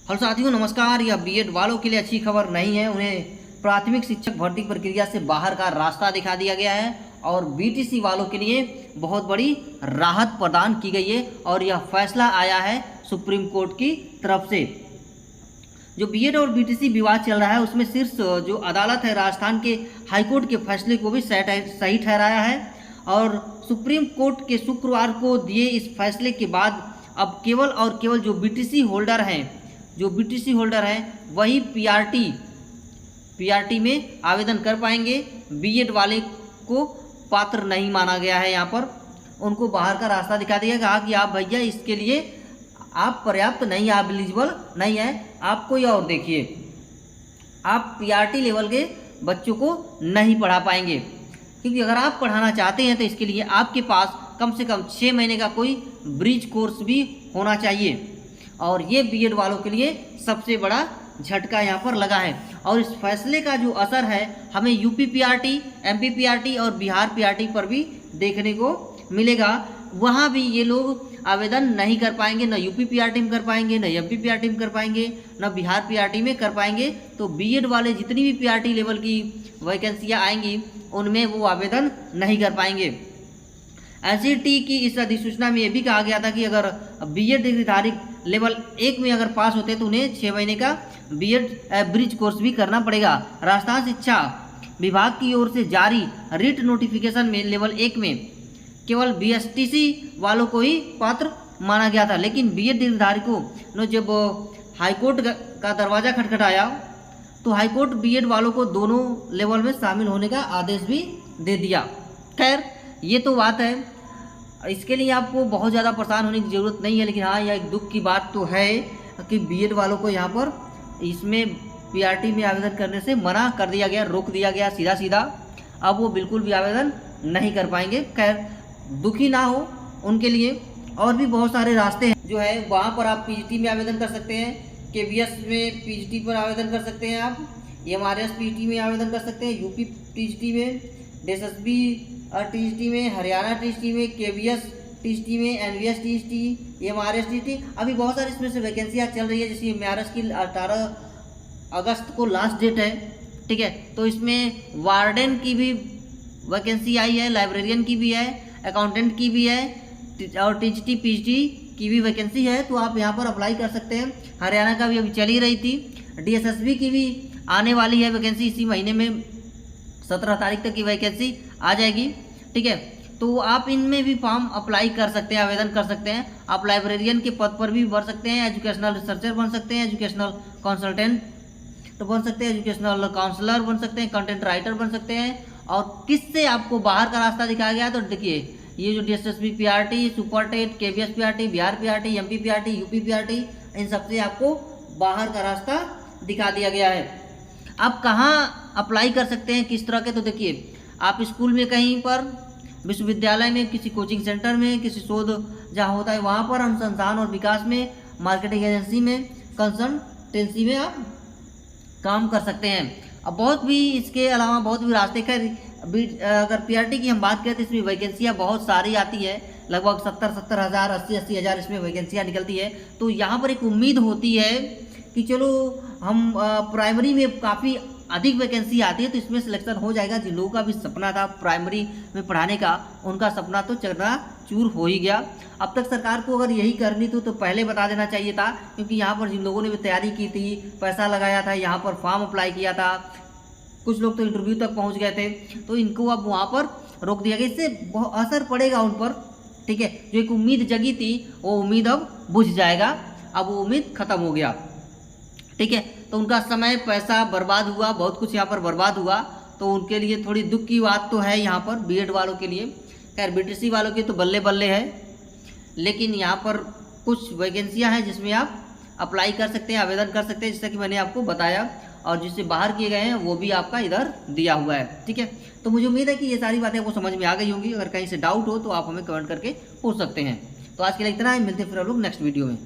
Hello साथियों, नमस्कार। यह बीएड वालों के लिए अच्छी खबर नहीं है। उन्हें प्राथमिक शिक्षक भर्ती प्रक्रिया से बाहर का रास्ता दिखा दिया गया है और बीटीसी वालों के लिए बहुत बड़ी राहत प्रदान की गई है और यह फैसला आया है सुप्रीम कोर्ट की तरफ से। जो बीएड और बीटीसी विवाद चल रहा है उसमें शीर्ष जो अदालत है राजस्थान के हाईकोर्ट के फैसले को भी सही ठहराया है और सुप्रीम कोर्ट के शुक्रवार को दिए इस फैसले के बाद अब केवल और केवल जो बीटीसी होल्डर हैं वही पीआरटी में आवेदन कर पाएंगे। बीएड वाले को पात्र नहीं माना गया है। यहाँ पर उनको बाहर का रास्ता दिखा दिया गया कि आप भैया इसके लिए आप पर्याप्त नहीं, आप एलिजिबल नहीं है, आप कोई और देखिए, आप पीआरटी लेवल के बच्चों को नहीं पढ़ा पाएंगे। क्योंकि अगर आप पढ़ाना चाहते हैं तो इसके लिए आपके पास कम से कम 6 महीने का कोई ब्रिज कोर्स भी होना चाहिए और ये बीएड वालों के लिए सबसे बड़ा झटका यहाँ पर लगा है। और इस फैसले का जो असर है हमें यूपी पीआरटी, एमपी पीआरटी और बिहार पीआरटी पर भी देखने को मिलेगा। वहाँ भी ये लोग आवेदन नहीं कर पाएंगे, न यूपी पीआरटी में कर पाएंगे, न एमपी पीआरटी में कर पाएंगे, न बिहार पीआरटी में कर पाएंगे। तो बीएड वाले जितनी भी पीआरटी लेवल की वैकेंसियाँ आएंगी उनमें वो आवेदन नहीं कर पाएंगे। एनसीटी की इस अधिसूचना में ये भी कहा गया था कि अगर बीएड डिग्रीधारी लेवल 1 में अगर पास होते तो उन्हें 6 महीने का बीएड ब्रिज कोर्स भी करना पड़ेगा। राजस्थान शिक्षा विभाग की ओर से जारी रिट नोटिफिकेशन में लेवल 1 में केवल बीएसटीसी वालों को ही पात्र माना गया था, लेकिन बीएड डिग्रीधारी को जब हाईकोर्ट का दरवाज़ा खटखटाया तो हाईकोर्ट बीएड वालों को दोनों लेवल में शामिल होने का आदेश भी दे दिया। खैर, ये तो बात है, इसके लिए आपको बहुत ज़्यादा परेशान होने की ज़रूरत नहीं है। लेकिन हाँ, यह एक दुख की बात तो है कि बीएड वालों को यहाँ पर इसमें पीआरटी में आवेदन करने से मना कर दिया गया, रोक दिया गया सीधा। अब वो बिल्कुल भी आवेदन नहीं कर पाएंगे। खैर, दुखी ना हो उनके लिए, और भी बहुत सारे रास्ते हैं जो है। वहाँ पर आप पीजीटी में आवेदन कर सकते हैं, केवीएस में पीजीटी पर आवेदन कर सकते हैं, आप एमआरएस पीजीटी में आवेदन कर सकते हैं, यूपी टीजीटी में, एसएसबी टीजीटी में, हरियाणा टीजीटी में, केवीएस टीजीटी में, एनवीएस टीजीटी, एमआरएस टीजीटी। अभी बहुत सारी इसमें से वैकेंसियाँ चल रही है। जैसे एमआरएस की 18 अगस्त को लास्ट डेट है, ठीक है। तो इसमें वार्डन की भी वैकेंसी आई है, लाइब्रेरियन की भी है, अकाउंटेंट की भी है और टीजीटी पीजीटी की भी वैकेंसी है। तो आप यहाँ पर अप्लाई कर सकते हैं। हरियाणा का भी अभी चल ही रही थी। डीएसएसबी की भी आने वाली है वैकेंसी, इसी महीने में 17 तारीख तक की वैकेंसी आ जाएगी, ठीक है। तो आप इनमें भी फॉर्म अप्लाई कर सकते हैं, आवेदन कर सकते हैं। आप लाइब्रेरियन के पद पर भी भर सकते हैं, एजुकेशनल रिसर्चर बन सकते हैं, एजुकेशनल कंसल्टेंट तो बन सकते हैं, एजुकेशनल काउंसलर बन सकते हैं, कंटेंट राइटर बन सकते हैं। और किससे आपको बाहर का रास्ता दिखाया गया तो देखिए, ये जो DSSB PRT, super TET, KVS PRT, Bihar PRT, MP PRT, UP PRT, इन सबसे आपको बाहर का रास्ता दिखा दिया गया है। आप कहाँ अप्लाई कर सकते हैं, किस तरह के, तो देखिए, आप स्कूल में कहीं पर, विश्वविद्यालय में, किसी कोचिंग सेंटर में, किसी शोध जहाँ होता है वहाँ पर, अनुसंधान और विकास में, मार्केटिंग एजेंसी में, कंसल्टेंसी में आप काम कर सकते हैं। अब बहुत भी इसके अलावा बहुत भी रास्ते। खैर, अगर पीआरटी की हम बात करें तो इसमें वैकेंसियाँ बहुत सारी आती है, लगभग 70 हज़ार, 80 हज़ार इसमें वैकेंसियाँ निकलती है। तो यहाँ पर एक उम्मीद होती है कि चलो हम प्राइमरी में काफ़ी अधिक वैकेंसी आती है तो इसमें सिलेक्शन हो जाएगा। जिन लोगों का भी सपना था प्राइमरी में पढ़ाने का, उनका सपना तो चकनाचूर हो ही गया। अब तक सरकार को अगर यही करनी तो पहले बता देना चाहिए था, क्योंकि यहाँ पर जिन लोगों ने भी तैयारी की थी, पैसा लगाया था, यहाँ पर फॉर्म अप्लाई किया था, कुछ लोग तो इंटरव्यू तक पहुँच गए थे, तो इनको अब वहाँ पर रोक दिया गया। इससे बहुत असर पड़ेगा उन पर, ठीक है। जो एक उम्मीद जगी थी वो उम्मीद अब बुझ जाएगा, अब वो उम्मीद खत्म हो गया, ठीक है। तो उनका समय, पैसा बर्बाद हुआ, बहुत कुछ यहाँ पर बर्बाद हुआ। तो उनके लिए थोड़ी दुख की बात तो है यहाँ पर बीएड वालों के लिए। खैर, बीटीसी वालों की तो बल्ले बल्ले है, लेकिन यहाँ पर कुछ वैकेंसियाँ हैं जिसमें आप अप्लाई कर सकते हैं, आवेदन कर सकते हैं, जैसा कि मैंने आपको बताया। और जिससे बाहर किए गए हैं वो भी आपका इधर दिया हुआ है, ठीक है। तो मुझे उम्मीद है कि ये सारी बातें आपको समझ में आ गई होंगी। अगर कहीं से डाउट हो तो आप हमें कमेंट करके पूछ सकते हैं। तो आज के लिए इतना ही, मिलते हैं फिर हम लोग नेक्स्ट वीडियो में।